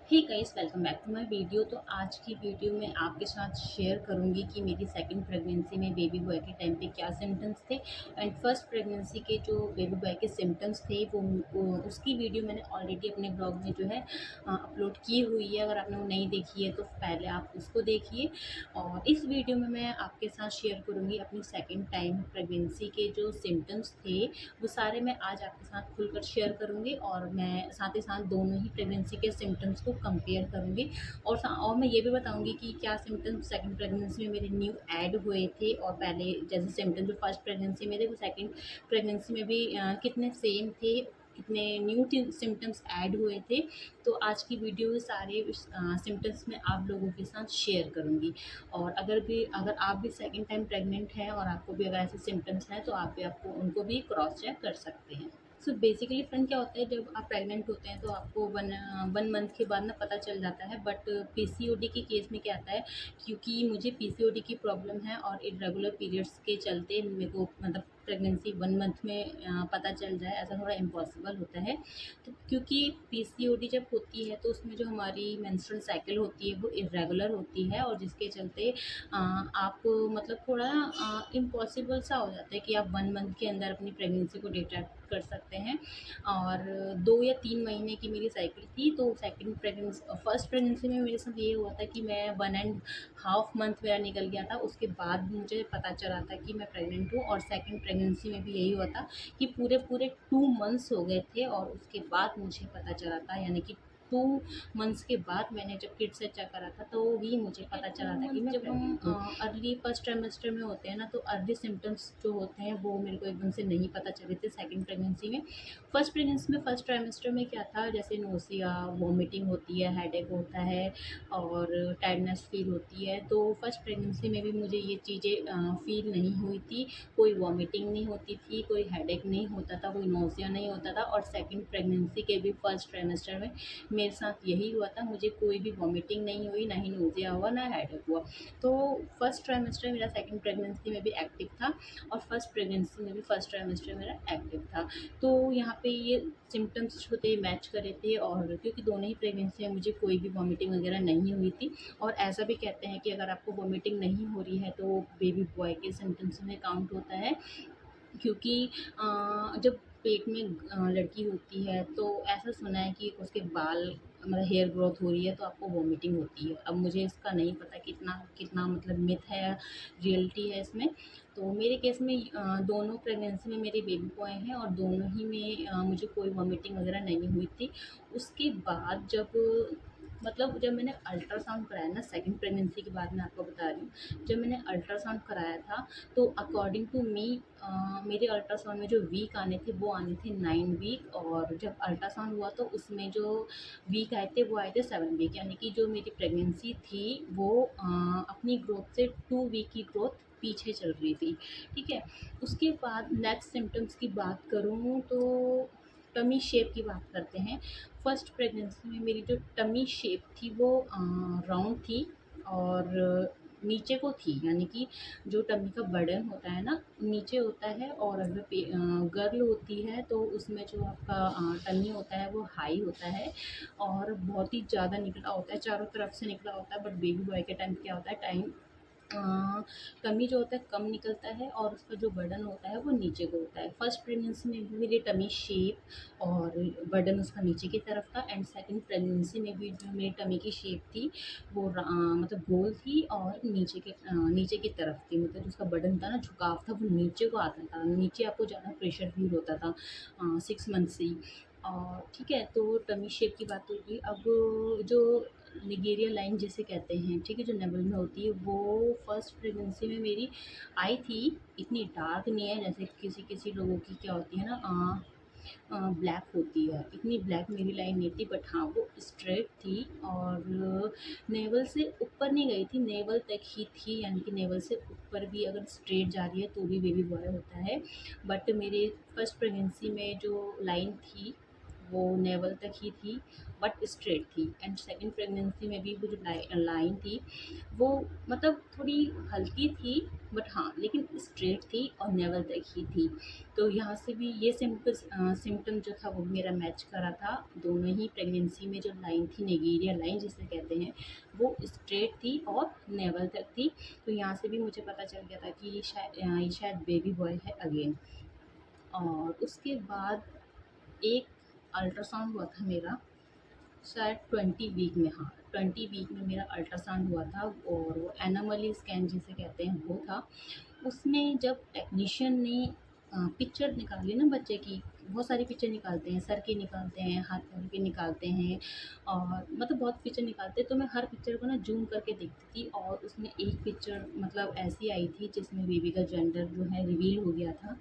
Hey guys, welcome back to my video. तो आज की वीडियो में आपके साथ शेयर करूंगी कि मेरी सेकंड प्रेगनेंसी में बेबी बॉय के टाइम पे क्या सिम्टम्स थे एंड फर्स्ट प्रेगनेंसी के जो बेबी बॉय के सिम्टम्स थे वो उसकी वीडियो मैंने ऑलरेडी अपने ब्लॉग में जो है अपलोड की हुई है। अगर आपने वो नहीं देखी है तो पहले आप उसको देखिए। और इस वीडियो में मैं आपके साथ शेयर करूँगी अपनी सेकेंड टाइम प्रेगनेंसी के जो सिम्टम्स थे, वो सारे मैं आज आपके साथ खुलकर शेयर करूँगी। और मैं साथ ही साथ दोनों ही प्रेगनेंसी के सिम्टम्स को कंपेयर करूँगी। और मैं ये भी बताऊँगी कि क्या सिम्टम्स सेकंड प्रेगनेंसी में मेरे न्यू ऐड हुए थे, और पहले जैसे सिम्टम जो फर्स्ट प्रेगनेंसी में थे वो सेकंड प्रेगनेंसी में भी कितने सेम थे, कितने न्यू सिम्टम्स ऐड हुए थे। तो आज की वीडियो में सारे सिम्टम्स मैं आप लोगों के साथ शेयर करूँगी। और अगर आप भी सेकंड टाइम प्रेग्नेंट हैं और आपको भी अगर ऐसे सिम्टम्स हैं तो आप भी आपको उनको भी क्रॉस चेक कर सकते हैं। सो बेसिकली फ्रेंड, क्या होता है जब आप प्रेग्नेंट होते हैं तो आपको वन मंथ के बाद ना पता चल जाता है। बट पीसीओडी के केस में क्या आता है, क्योंकि मुझे पीसीओडी की प्रॉब्लम है और इरेगुलर पीरियड्स के चलते मेरे को मतलब प्रेगनेंसी वन मंथ में पता चल जाए, ऐसा थोड़ा इम्पॉसिबल होता है। तो क्योंकि पीसीओडी जब होती है तो उसमें जो हमारी मेंस्ट्रुअल साइकिल होती है वो इरेगुलर होती है, और जिसके चलते आप मतलब थोड़ा इम्पॉसिबल सा हो जाता है कि आप वन मंथ के अंदर अपनी प्रेगनेंसी को डिटेक्ट कर सकते हैं। और 2 या 3 महीने की मेरी साइकिल थी। तो सेकंड प्रेगनेंसी फर्स्ट प्रेगनेंसी में मेरे साथ ये हुआ था कि मैं 1 एंड हाफ मंथ मेरा निकल गया था, उसके बाद मुझे पता चला था कि मैं प्रेग्नेंट हूँ। और सेकंड प्रेगनेंसी में भी यही हुआ था कि पूरे पूरे 2 मंथ्स हो गए थे और उसके बाद मुझे पता चला था, यानी कि 2 मंथ्स के बाद मैंने जब किड से चेक करा था तो ही मुझे पता चला था कि मैं जब हम अर्ली फर्स्ट ट्राइमेस्टर में होते हैं ना, तो अर्ली सिम्टम्स जो होते हैं वो मेरे को एकदम से नहीं पता चले थे सेकंड प्रेगनेंसी में। फर्स्ट प्रेगनेंसी में फर्स्ट ट्राइमेस्टर में क्या था, जैसे नोसिया, वॉमिटिंग होती है, हेडेक होता है और टायर्डनेस फील होती है। तो फर्स्ट प्रेगनेंसी में भी मुझे ये चीज़ें फील नहीं हुई थी। कोई वॉमिटिंग नहीं होती थी, कोई हेडेक नहीं होता था, कोई नोसिया नहीं होता था। और सेकंड प्रेगनेंसी के भी फर्स्ट ट्राइमेस्टर में मेरे साथ यही हुआ था, मुझे कोई भी वॉमिटिंग नहीं हुई, ना ही नोज़िया हुआ, ना हेडेक हुआ। तो फर्स्ट ट्राइमेस्टर मेरा सेकंड प्रेगनेंसी में भी एक्टिव था और फर्स्ट प्रेगनेंसी में भी फर्स्ट ट्राइमेस्टर मेरा एक्टिव था। तो यहाँ पे ये सिम्टम्स जो थे मैच करे थे, और क्योंकि दोनों ही प्रेगनेंसी में मुझे कोई भी वॉमिटिंग वगैरह नहीं हुई थी। और ऐसा भी कहते हैं कि अगर आपको वॉमिटिंग नहीं हो रही है तो बेबी बॉय के सिम्टम्स में काउंट होता है। क्योंकि जब पेट में लड़की होती है तो ऐसा सुना है कि उसके बाल मतलब हेयर ग्रोथ हो रही है तो आपको वॉमिटिंग होती है। अब मुझे इसका नहीं पता कितना कितना मतलब मिथ है या रियलिटी है इसमें। तो मेरे केस में दोनों प्रेगनेंसी में मेरे बेबी बॉय हैं और दोनों ही में मुझे कोई वॉमिटिंग वगैरह नहीं हुई थी। उसके बाद जब मैंने अल्ट्रासाउंड कराया ना, सेकंड प्रेगनेंसी के बाद मैं आपको बता रही हूँ, जब मैंने अल्ट्रासाउंड कराया था तो अकॉर्डिंग टू मी मेरे अल्ट्रासाउंड में जो वीक आने थे वो आने थे 9 वीक। और जब अल्ट्रासाउंड हुआ तो उसमें जो वीक आए थे वो आए थे 7 वीक, यानी कि जो मेरी प्रेगनेंसी थी वो अपनी ग्रोथ से 2 वीक की ग्रोथ पीछे चल रही थी। ठीक है। उसके बाद नेक्स्ट सिम्टम्स की बात करूँ तो टमी शेप की बात करते हैं। फर्स्ट प्रेगनेंसी में मेरी जो टमी शेप थी वो राउंड थी और नीचे को थी, यानी कि जो टमी का बर्डन होता है ना नीचे होता है, और अगर गर्ल होती है तो उसमें जो आपका टमी होता है वो हाई होता है और बहुत ही ज़्यादा निकला होता है, चारों तरफ से निकला होता है। बट बेबी बॉय के टाइम क्या होता है, टमी जो होता है कम निकलता है और उसका जो बर्डन होता है वो नीचे को होता है। फर्स्ट प्रेगनेंसी में भी मेरी टमी शेप और बर्डन उसका नीचे की तरफ था, एंड सेकंड प्रेगनेंसी में भी जो मेरी टमी की शेप थी वो मतलब गोल थी और नीचे की तरफ थी। मतलब जो उसका बर्डन था ना, झुकाव था, वो नीचे को आता था, नीचे आपको ज़्यादा प्रेशर फील होता था 6 मंथ से ही। और ठीक है, तो टमी शेप की बात होगी। अब जो निगेरिया लाइन जिसे कहते हैं, ठीक है, जो नेवल में होती है, वो फर्स्ट प्रेगनेंसी में मेरी आई थी। इतनी डार्क नहीं है जैसे किसी किसी लोगों की क्या होती है ना, ब्लैक होती है, इतनी ब्लैक मेरी लाइन नहीं थी। बट हाँ, वो स्ट्रेट थी और नेवल से ऊपर नहीं गई थी, नेवल तक ही थी, यानी कि नेवल से ऊपर भी अगर स्ट्रेट जा रही है तो भी बेबी बॉय होता है। बट मेरे फर्स्ट प्रेगनेंसी में जो लाइन थी वो नेवल तक ही थी, बट स्ट्रेट थी। एंड सेकंड प्रेगनेंसी में भी वो जो लाइन थी वो मतलब थोड़ी हल्की थी, बट हाँ लेकिन स्ट्रेट थी और नेवल तक ही थी। तो यहाँ से भी ये सिम्टम जो था वो मेरा मैच करा था। दोनों ही प्रेगनेंसी में जो लाइन थी, नेगेरिया लाइन जिसे कहते हैं, वो स्ट्रेट थी और नेवल तक थी। तो यहाँ से भी मुझे पता चल गया था कि ये शायद बेबी बॉय है अगेन। और उसके बाद एक अल्ट्रासाउंड हुआ था मेरा, शायद 20 वीक में, हाँ 20 वीक में मेरा अल्ट्रासाउंड हुआ था, और वो एनामली स्कैन जिसे कहते हैं वो था। उसमें जब टेक्नीशियन ने पिक्चर निकाली ना बच्चे की, बहुत सारी पिक्चर निकालते हैं, सर की निकालते हैं, हाथ पैर की निकालते हैं, और मतलब बहुत पिक्चर निकालते हैं। तो मैं हर पिक्चर को ना जूम करके देखती थी, और उसमें एक पिक्चर मतलब ऐसी आई थी जिसमें बेबी का जेंडर जो है रिवील हो गया था।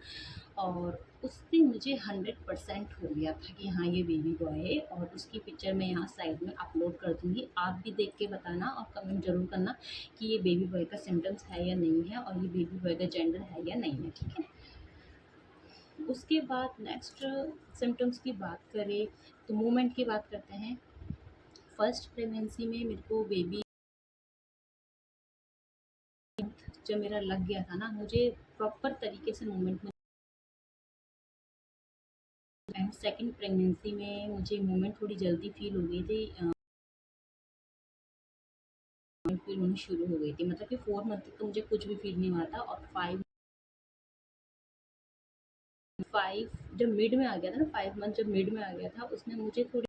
और उससे मुझे 100% हो गया था कि हाँ ये बेबी बॉय है। और उसकी पिक्चर मैं यहाँ साइड में अपलोड कर दूँगी, आप भी देख के बताना और कमेंट ज़रूर करना कि ये बेबी बॉय का सिम्टम्स है या नहीं है, और ये बेबी बॉय का जेंडर है या नहीं है, ठीक है। उसके बाद नेक्स्ट सिम्टम्स की बात करें तो मूवमेंट की बात करते हैं। फर्स्ट प्रेगनेंसी में मेरे को बेबी जब मेरा लग गया था ना, मुझे प्रॉपर तरीके से मूवमेंट। एंड सेकंड प्रेगनेंसी में मुझे मूवमेंट थोड़ी जल्दी फील हो गई थी, फील होनी शुरू हो गई थी, मतलब कि 4 मंथ तक तो मुझे कुछ भी फील नहीं हुआ था। और 5 जब मिड में आ गया था ना, 5 मंथ जब मिड में आ गया था, उसने मुझे थोड़ी।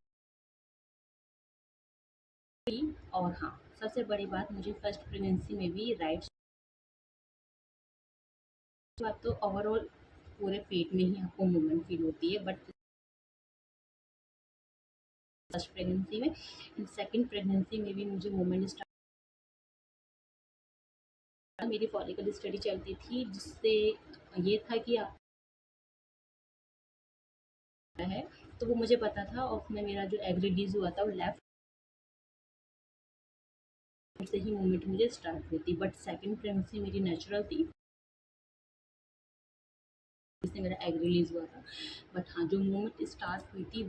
और हाँ, सबसे बड़ी बात, मुझे फर्स्ट प्रेगनेंसी में भी राइट बात तो ओवरऑल पूरे पेट में ही आपको मूवमेंट फील होती है, बट फर्स्ट प्रेगनेंसी में। सेकंड प्रेगनेंसी में भी मुझे मूवमेंट स्टार्ट। मेरी फॉलिकल स्टडी चलती थी, जिससे ये था कि आप है, तो वो मुझे पता था। और उसमें मेरा जो एग रिलीज हुआ था वो लेफ्ट से ही मूवमेंट मुझे स्टार्ट हुई थी। बट सेकंड प्रेगनेंसी मेरी नेचुरल थी, जिससे मेरा एग रिलीज हुआ था। बट हाँ, जो मूवमेंट स्टार्ट हुई थी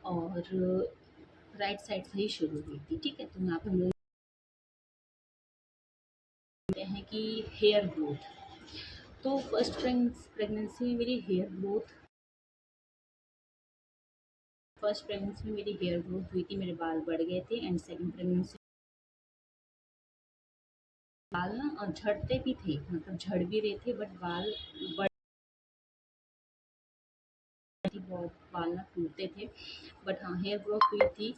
और राइट साइड से ही शुरू हुई थी, ठीक है। तो यहाँ पे मूवमेंट हैं कि हेयर ग्रोथ। तो प्रेगनेंसी में मेरी हेयर ग्रोथ फर्स्ट प्रेगनेंसी में मेरी हेयर ग्रोथ हुई थी, मेरे बाल बढ़ गए थे। एंड सेकंड प्रेगनेंसी बाल ना झड़ते भी थे, मतलब झड़ भी रहे थे, बट बाल बढ़ बहुत, बाल ना टूटते थे। बट हाँ, हेयर ग्रोथ हुई थी,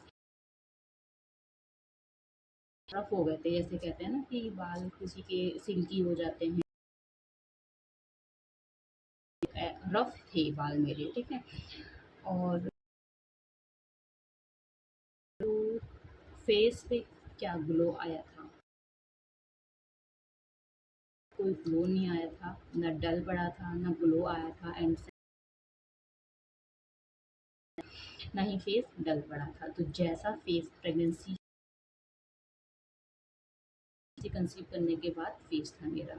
रफ हो गए थे, जैसे कहते हैं ना कि बाल किसी के सिल्की हो जाते हैं, रफ थे बाल मेरे, ठीक है। और फेस पे क्या ग्लो आया था, कोई ग्लो नहीं आया था, ना डल पड़ा था, ना ग्लो आया था। एंड ना ही फेस डल पड़ा था। तो जैसा फेस प्रेगनेंसी से कंसीव करने के बाद फेस था मेरा,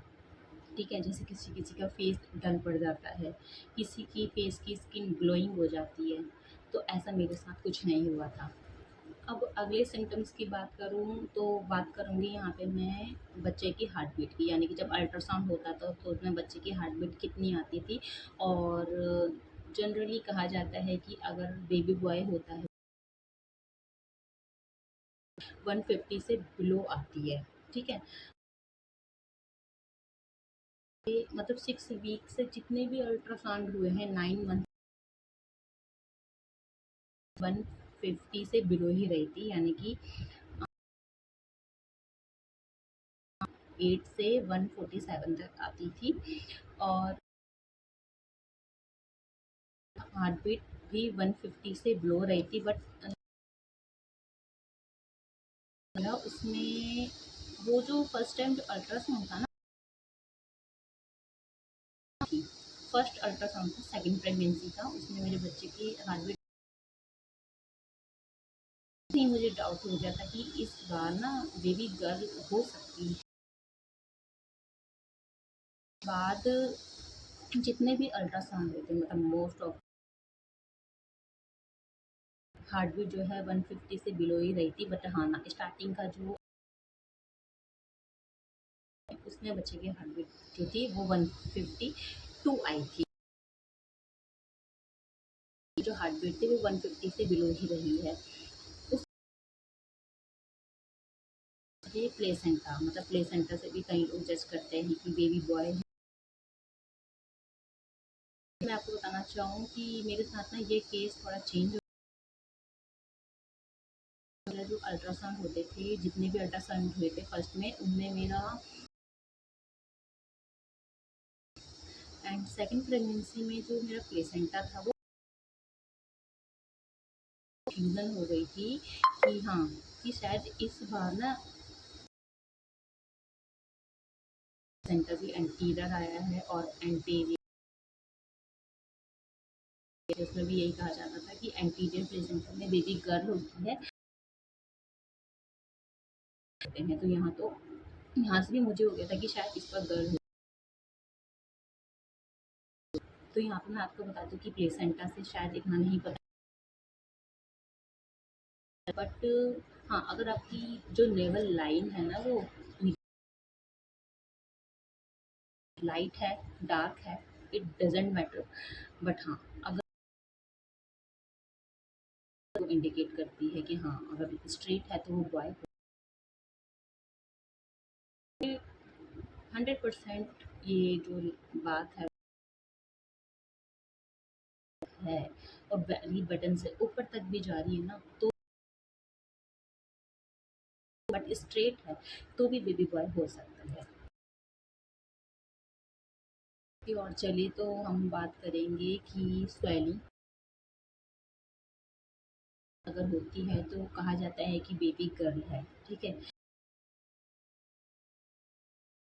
ठीक है। जैसे किसी किसी का फेस डल पड़ जाता है, किसी की फेस की स्किन ग्लोइंग हो जाती है, तो ऐसा मेरे साथ कुछ नहीं हुआ था। अब अगले सिम्टम्स की बात करूँ तो बात करूँगी यहाँ पे मैं बच्चे की हार्ट बीट की, यानी कि जब अल्ट्रासाउंड होता था तो उसमें बच्चे की हार्ट बीट कितनी आती थी। और जनरली कहा जाता है कि अगर बेबी बॉय होता है 150 से बिलो आती है, ठीक है। ये मतलब 6 वीक से जितने भी अल्ट्रासाउंड हुए हैं, 9 मंथ 150 से बिलो ही रही थी, यानी कि 8 से 147 तक आती थी। और हार्ट बीट भी 150 से बिलो रही थी, बट उसमें वो जो फर्स्ट टाइम जो अल्ट्रासाउंड था ना, फर्स्ट अल्ट्रासाउंड था, सेकंड प्रेगनेंसी था, उसमें मेरे बच्चे की हार्ट बीट नहीं, मुझे डाउट हो गया था कि इस बार ना बेबी गर्ल हो सकती है। बाद जितने भी अल्ट्रासाउंड होते हैं, मतलब मोस्ट ऑफ हार्ट बीट जो है 150 से बिलो ही रही थी। बट हाँ ना, स्टार्टिंग का जो उसमें बच्चे की हार्ट बीट जो थी वो 152 आई थी। जो हार्ट बीट थी वो 150 से बिलो ही रही है। उसके प्लेसेंटा, मतलब प्लेसेंटा से भी कई लोग जज करते हैं कि बेबी बॉय है। मैं आपको बताना चाहूँ कि मेरे साथ ना ये केस थोड़ा चेंज। मेरा जो अल्ट्रासाउंड होते थे, जितने भी अल्ट्रासाउंड हुए थे फर्स्ट में, उनमें मेरा एंड सेकंड प्रेगनेंसी में जो मेरा प्लेसेंटा था वो फ्यूजन हो गई थी कि हाँ, कि शायद इस बार ना प्लेसेंटा भी एंटीरियर आया है और एंटीरियर, उसमें भी यही कहा जाता था कि एंटीरियर प्लेसेंटा में बेबी गर्ल होती है। तो यहाँ से भी मुझे हो गया था कि शायद इस पर गर्ल हो। तो यहाँ पे मैं आपको बता दूँ कि प्लेसेंटा से शायद इतना नहीं पता, बट हाँ, अगर आपकी जो नेवल लाइन है ना वो लाइट है, डार्क है, इट डजेंट मैटर। बट हाँ, अगर वो इंडिकेट करती है कि हाँ, अगर स्ट्रेट है तो वो बॉय 100%। ये जो बात है और बेली बटन से ऊपर तक भी जा रही है ना, तो बट स्ट्रेट है तो भी बेबी बॉय हो सकता है। और चलिए तो हम बात करेंगे कि स्वेलिंग अगर होती है तो कहा जाता है कि बेबी गर्ल है, ठीक है।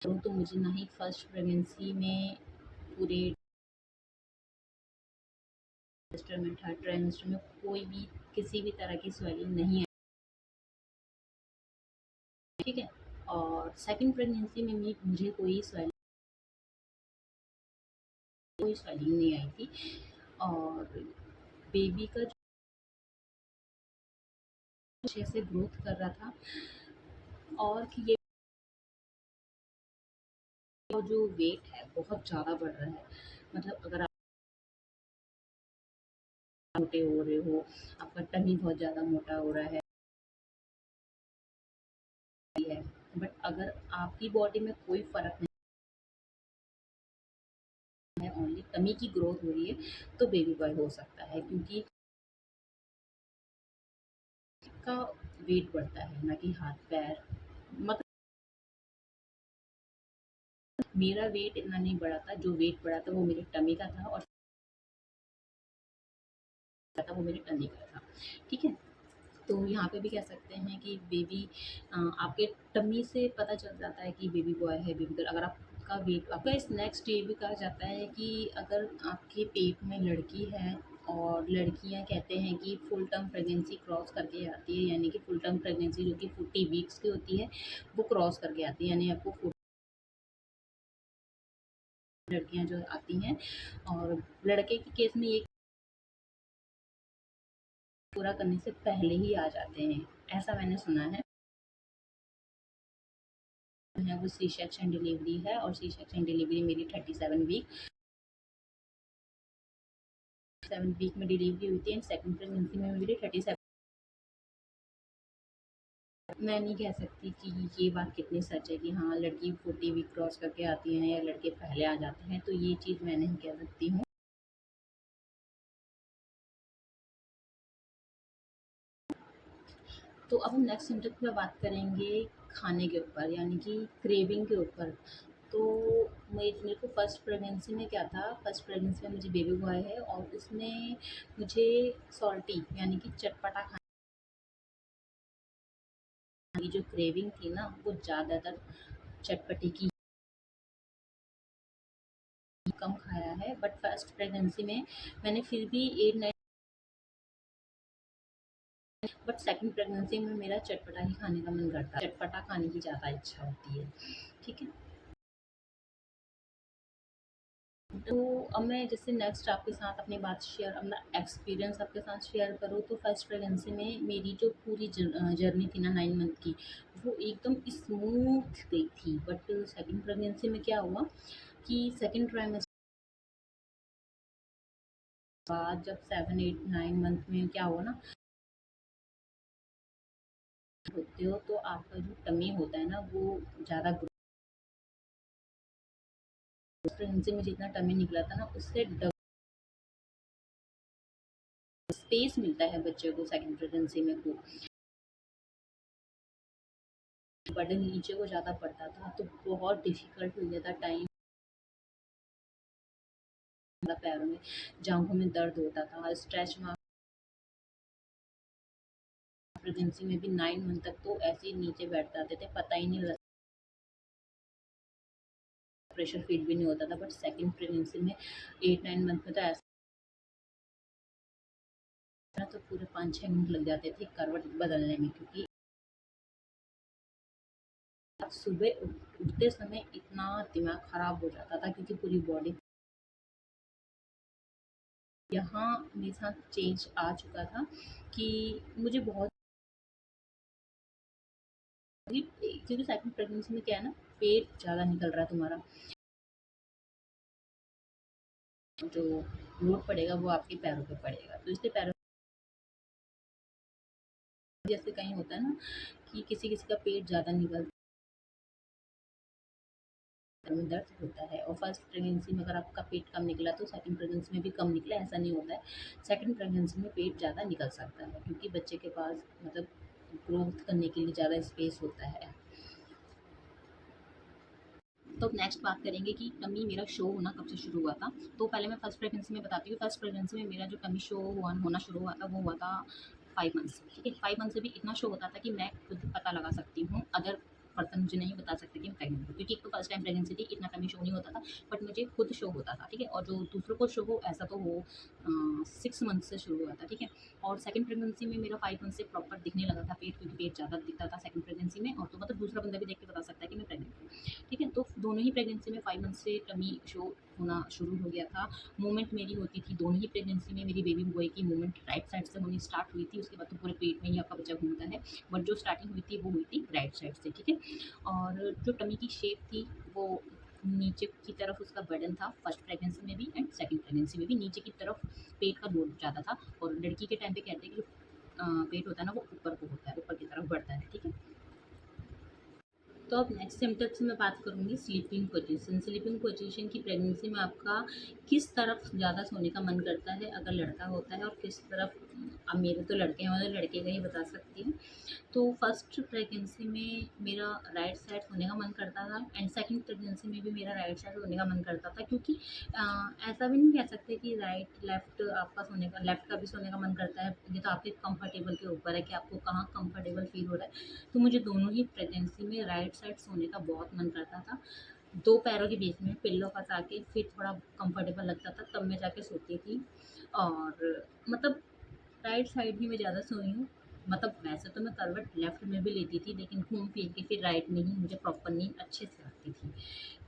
तो मुझे ना ही फर्स्ट प्रेगनेंसी में पूरे ट्राइमेस्टर में, थर्ड ट्राइमेस्टर में कोई भी किसी भी तरह की स्वेलिंग नहीं आई, ठीक है। और सेकंड प्रेगनेंसी में भी मुझे कोई स्वेलिंग नहीं आई थी। और बेबी का अच्छे से ग्रोथ कर रहा था। और कि ये जो वेट है बहुत ज़्यादा बढ़ रहा है, मतलब अगर आप मोटे हो रहे हो, आपका टमी बहुत ज़्यादा मोटा हो रहा है, बट अगर आपकी बॉडी में कोई फ़र्क नहीं है, ओनली टमी की ग्रोथ हो रही है, तो बेबी बॉय हो सकता है। क्योंकि का वेट बढ़ता है, ना कि हाथ पैर। मतलब मेरा वेट इतना नहीं बढ़ा था, जो वेट बढ़ा था वो मेरे टमी का था, और था वो मेरे टमी का था, ठीक है। तो यहाँ पे भी कह सकते हैं कि बेबी आपके टमी से पता चल जाता है कि बेबी बॉय है, बेबी गर्ल। अगर आपका वेट आपका इस नेक्स्ट ये भी कहा जाता है कि अगर आपके पेट में लड़की है, और लड़कियां कहते हैं कि फुल टर्म प्रेगनेंसी क्रॉस करके आती है, यानी कि फुल टर्म प्रेगनेंसी जो कि 40 वीक्स की होती है वो क्रॉस करके आती है, यानी आपको लड़कियां जो आती हैं। और लड़के के केस में ये पूरा करने से पहले ही आ जाते हैं, ऐसा मैंने सुना है। वो सी सेक्शन डिलीवरी है, और सी सेक्शन डिलीवरी मेरी 37 वीक में डिलीवरी हुई थी, एंड सेकंड प्रेगनेंसी में मेरी 37। मैं नहीं कह सकती कि ये बात कितनी सच है कि हाँ लड़की 40 वीक क्रॉस करके आती है या लड़के पहले आ जाते हैं, तो ये चीज़ मैं नहीं कह सकती हूँ। तो अब हम नेक्स्ट सब्जेक्ट पे बात करेंगे खाने के ऊपर, यानी कि क्रेविंग के ऊपर। तो मेरे को फर्स्ट प्रेगनेंसी में क्या था, फर्स्ट प्रेगनेंसी में मुझे बेबी बॉय है, और उसमें मुझे सॉल्टी यानी कि चटपटा खाने की जो क्रेविंग थी ना, वो ज़्यादातर चटपटी की कम खाया है। बट फर्स्ट प्रेगनेंसी में मैंने फिर भी 8-9, बट सेकंड प्रेगनेंसी में मेरा चटपटा ही खाने का मन करता है, चटपटा खाने की ज़्यादा इच्छा होती है, ठीक है। तो अब मैं जैसे नेक्स्ट आपके साथ अपनी बात शेयर अपना एक्सपीरियंस आपके साथ शेयर करूँ, तो फर्स्ट प्रेगनेंसी में मेरी जो पूरी जर्नी थी ना 9 मंथ की, वो एकदम स्मूथ गई थी। बट सेकंड प्रेगनेंसी में क्या हुआ कि सेकंड ट्राइमेस्टर बाद जब 7, 8, 9 मंथ में क्या हुआ ना, होते हो तो आपका जो टमी होता है ना वो ज़्यादा प्रेगनेंसी में जितना टमी निकला था ना उससे डबल स्पेस मिलता है बच्चे को सेकंड प्रेगनेंसी में को बर्डन नीचे को ज़्यादा पड़ता था, तो बहुत डिफिकल्ट हो गया था टाइम। पैरों में जांघों में दर्द होता था, स्ट्रेच मार्क। प्रेगनेंसी में भी 9 मंथ तक तो ऐसे ही नीचे बैठ जाते थे, पता ही नहीं लगता, प्रेशर फील भी नहीं होता था। बट सेकंड प्रेगनेंसी में 8, 9 मंथ में तो ऐसा था, तो पूरे 5, 6 मिनट लग जाते थे करवट बदलने में, क्योंकि सुबह उठते समय इतना दिमाग खराब हो जाता था, क्योंकि पूरी बॉडी यहाँ मेरे साथ चेंज आ चुका था कि मुझे बहुत, क्योंकि सेकंड प्रेगनेंसी में क्या है ना, पेट ज़्यादा निकल रहा है तुम्हारा, जो लोड पड़ेगा वो आपके पैरों पे पड़ेगा, तो इसलिए पैरों, जैसे कहीं होता है ना कि किसी किसी का पेट ज़्यादा निकलता है, में दर्द होता है। और फर्स्ट प्रेगनेंसी में अगर आपका पेट कम निकला तो सेकंड प्रेगनेंसी में भी कम निकला, ऐसा नहीं होता है। सेकंड प्रेगनेंसी में पेट ज़्यादा निकल सकता है, क्योंकि बच्चे के पास मतलब ग्रोथ करने के लिए ज़्यादा स्पेस होता है। तो अब नेक्स्ट बात करेंगे कि टमी मेरा शो होना कब से शुरू हुआ था। तो पहले मैं फर्स्ट प्रेगनेंसी में बताती हूँ। फर्स्ट प्रेगनेंसी में मेरा जो टमी शो होना शुरू हुआ था वो हुआ था 5 मंथ्स, ठीक है। 5 मंथ से भी इतना शो होता था कि मैं खुद पता लगा सकती हूँ, अदर पर्सन मुझे नहीं बता सकते कि मैं प्रेग्नेंट हूँ, क्योंकि एक तो फर्स्ट टाइम प्रेगनेंसी थी, इतना टमी शो नहीं होता था, बट मुझे खुद शो होता था, ठीक है। और जो दूसरों को शो हो ऐसा तो वो 6 मंथ से शुरू हुआ था, ठीक है। और सेकंड प्रेगनेंसी में मेरा 5 मंथ से प्रॉपर दिखने लगा था पेट, क्योंकि पेट ज़्यादा दिखता था सेकंड प्रेगनेंसी में, और तो मतलब दूसरा बंदा भी देख के बता सकता है कि मैं प्रेग्नेंट हूँ, ठीक है। तो दोनों ही प्रेगनेंसी में 5 मंथ से टमी शो होना शुरू हो गया था। मूवमेंट मेरी होती थी दोनों ही प्रेगनेंसी में, मेरी बेबी बॉय की मूवमेंट राइट साइड से होनी स्टार्ट हुई थी, उसके बाद तो पूरे पेट में ही आपका बच्चा घूमता है, बट जो स्टार्टिंग हुई थी वो हुई थी राइट साइड से, ठीक है। और जो टमी की शेप थी वो नीचे की तरफ उसका बर्डन था, फर्स्ट प्रेगनेंसी में भी एंड सेकंड प्रेगनेंसी में भी नीचे की तरफ पेट का लोड ज़्यादा था। और लड़की के टाइम पे कहते हैं कि जो पेट होता है ना वो ऊपर को होता है, ऊपर की तरफ बढ़ता है, ठीक है। तो अब नेक्स्ट सिम्टम्स में बात करूँगी स्लीपिंग पोजीशन। स्लीपिंग पोजीशन की प्रेगनेंसी में आपका किस तरफ ज़्यादा सोने का मन करता है अगर लड़का होता है, और किस तरफ, अब मेरे तो लड़के हैं, मैं लड़के का ही बता सकती हूँ। तो फर्स्ट प्रेगनेंसी में मेरा राइट साइड सोने का मन करता था, एंड सेकंड प्रेगनेंसी में भी मेरा राइट साइड सोने का मन करता था, क्योंकि ऐसा भी नहीं कह सकते कि राइट लेफ्ट आपका सोने का, लेफ्ट का भी सोने का मन करता है, ये तो आपके कंफर्टेबल के ऊपर है कि आपको कहाँ कंफर्टेबल फील हो रहा है। तो मुझे दोनों ही प्रेगनेंसी में राइट साइड सोने का बहुत मन करता था, दो पैरों के बीच में पिल्लो फंसा के फिर थोड़ा कंफर्टेबल लगता था, तब मैं जाके सोती थी। और मतलब राइट साइड ही मैं ज़्यादा सोई हूँ, मतलब वैसे तो मैं करवट लेफ्ट में भी लेती थी, लेकिन घूम फिर के फिर राइट में ही मुझे प्रॉपर नींद अच्छे से आती थी,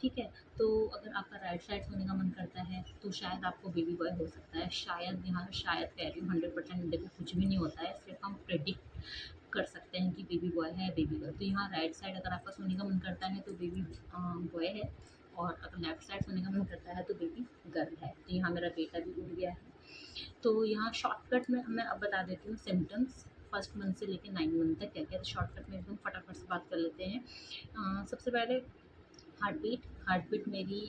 ठीक है। तो अगर आपका राइट साइड सोने का मन करता है तो शायद आपको बेबी बॉय हो सकता है, शायद, यहाँ शायद कह रही हूँ, 100% देखो कुछ भी नहीं होता है, सिर्फ हम प्रेडिक्ट कर सकते हैं कि बेबी बॉय है बेबी गर्ल। तो यहाँ राइट साइड अगर आपका सोने का मन करता है तो बेबी बॉय है, और अगर लेफ्ट साइड सोने का मन करता है तो बेबी गर्ल है। तो यहाँ मेरा बेटा भी उठ गया है। तो यहाँ शॉर्टकट में मैं अब बता देती हूँ सिम्टम्स फर्स्ट मंथ से लेकर 9 मंथ तक क्या क्या। तो शॉर्टकट में एकदम फटाफट से बात कर लेते हैं। सबसे पहले हार्ट बीट मेरी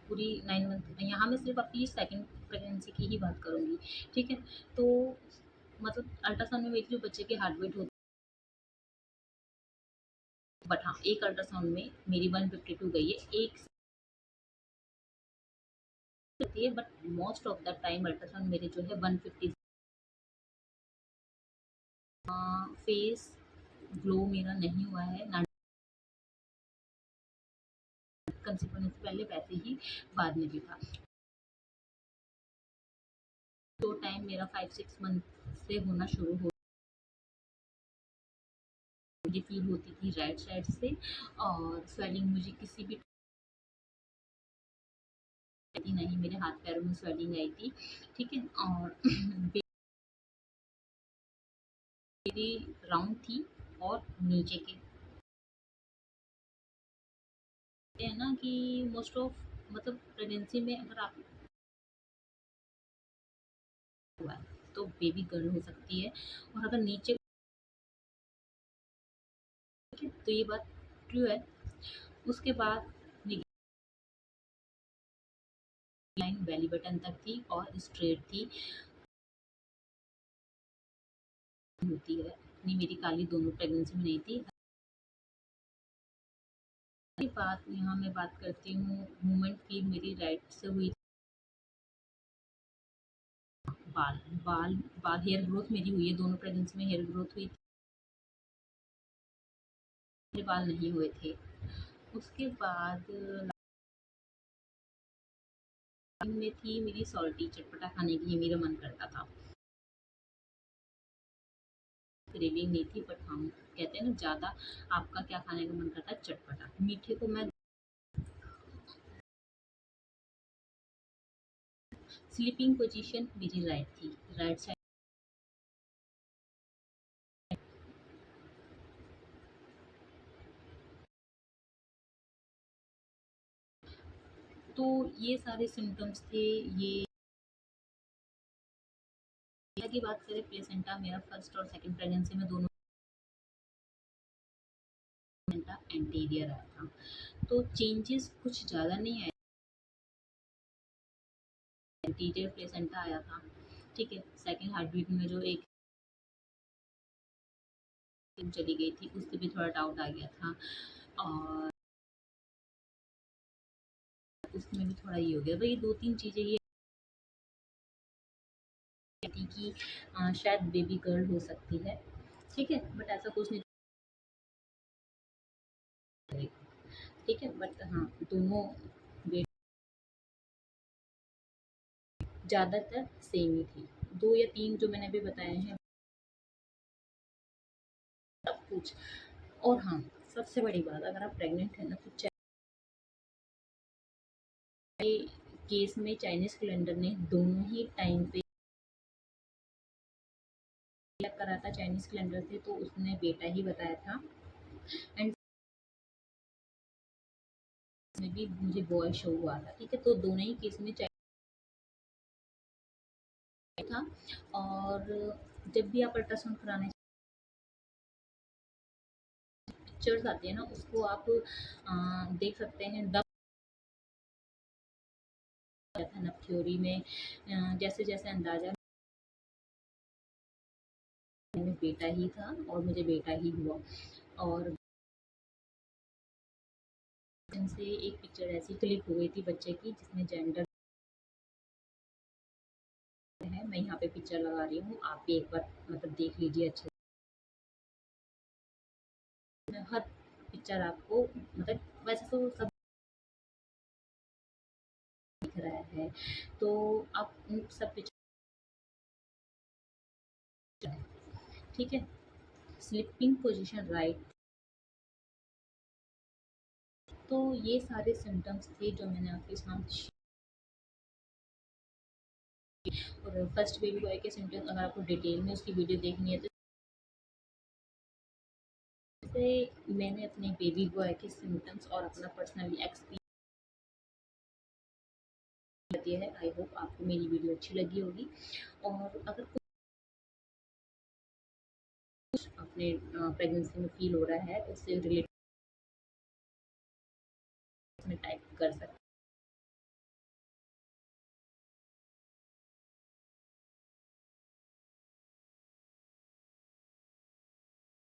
पूरी 9 मंथ, यहाँ मैं सिर्फ अपनी सेकंड प्रेगनेंसी की ही बात करूँगी, ठीक है। तो मतलब अल्ट्रासाउंड में मेरी जो बच्चे की हार्ट बीट होती है, बट हाँ एक अल्ट्रासाउंड में मेरी 152 गई है, एक होती है, but most of the time ultrasound मेरे जो है 150। फेस ग्लो मेरा नहीं हुआ है ना, कंसीव होने से पहले वैसे ही बाद में भी था। तो टाइम मेरा 5, 6 मंथ से होना शुरू हो, मुझे फील होती थी राइट साइड से, और स्वेलिंग मुझे किसी भी थी, नहीं मेरे हाथ पैरों में स्वेलिंग आई थी, ठीक है। और मेरी राउंड थी, और नीचे के कहते हैं ना कि मोस्ट ऑफ मतलब प्रेगनेंसी में अगर आप हुआ है तो बेबी गर्ल हो सकती है, और अगर नीचे तो ये बात ट्रू है। उसके बाद लाइन बेली बटन तक थी और स्ट्रेट थी होती है, इतनी मेरी काली दोनों प्रेगनेंसी में नहीं थी। अगली बात यहाँ मैं बात करती हूँ, मूवमेंट फील मेरी राइट से हुई। बाल बाल बाल हेयर ग्रोथ मेरी हुई है, दोनों प्रेगनेंसी में हेयर ग्रोथ हुई थी, मेरे बाल नहीं हुए थे। उसके बाद में थी मेरी सॉल्टी चटपटा खाने की, मेरा मन करता था, क्रेविंग नहीं थी, बट हाँ कहते हैं ना ज़्यादा आपका क्या खाने का मन करता है, चटपटा। मीठे को मैं स्लीपिंग पोजीशन मेरी राइट थी, राइट साइड। तो ये सारे सिम्टम्स थे ये। की बात करें प्लेसेंटा, मेरा फर्स्ट और सेकंड प्रेगनेंसी में दोनों प्लेसेंटा एंटीरियर आया था, तो चेंजेस कुछ ज़्यादा नहीं आए, एंटीरियर प्लेसेंटा आया था, ठीक है। सेकंड हार्ट बीट में जो एक चली गई थी उससे भी थोड़ा डाउट आ गया था, और उसमें भी थोड़ा ये हो गया, तो ये दो तीन चीज़ें ये थी कि शायद बेबी गर्ल हो सकती है, ठीक है, बट ऐसा कुछ नहीं, ठीक है। बट हाँ दोनों वेट ज़्यादातर सेम ही थी, दो या तीन जो मैंने अभी बताए हैं सब कुछ। और हाँ सबसे बड़ी बात, अगर आप प्रेग्नेंट है ना तो चाहे केस में चाइनीज कैलेंडर ने दोनों ही टाइम पे चेक करा था चाइनीज कैलेंडर से, तो उसने बेटा ही बताया था, एंड में भी मुझे बॉय शो हुआ था, ठीक है। तो दोनों ही केस में था। और जब भी आप अल्ट्रासाउंड कराने पिक्चर्स आती है ना, उसको आप देख सकते हैं डब था ना थ्योरी में, जैसे जैसे अंदाजा में बेटा ही था और मुझे बेटा ही हुआ। और से एक पिक्चर ऐसी क्लिक हो गई थी बच्चे की जिसमें जेंडर है, मैं यहाँ पे पिक्चर लगा रही हूँ, आप भी एक बार मतलब देख लीजिए अच्छे से। हर पिक्चर आपको मतलब वैसे तो सब दिख रहा है, तो आप उन सब पिक्चर, ठीक है। स्लीपिंग पोजीशन राइट, तो ये सारे सिम्टम्स थे जो मैंने आपके साथ और फर्स्ट बेबी बॉय के सिम्टम्स अगर आपको डिटेल में उसकी वीडियो देखनी है तो जैसे मैंने अपने बेबी बॉय के सिम्टम्स और अपना पर्सनली एक्सपीरियंस दिया है। आई होप आपको मेरी वीडियो अच्छी लगी होगी, और अगर कुछ अपने प्रेगनेंसी में फील हो रहा है उससे रिलेटेड में टाइप कर सकते हैं।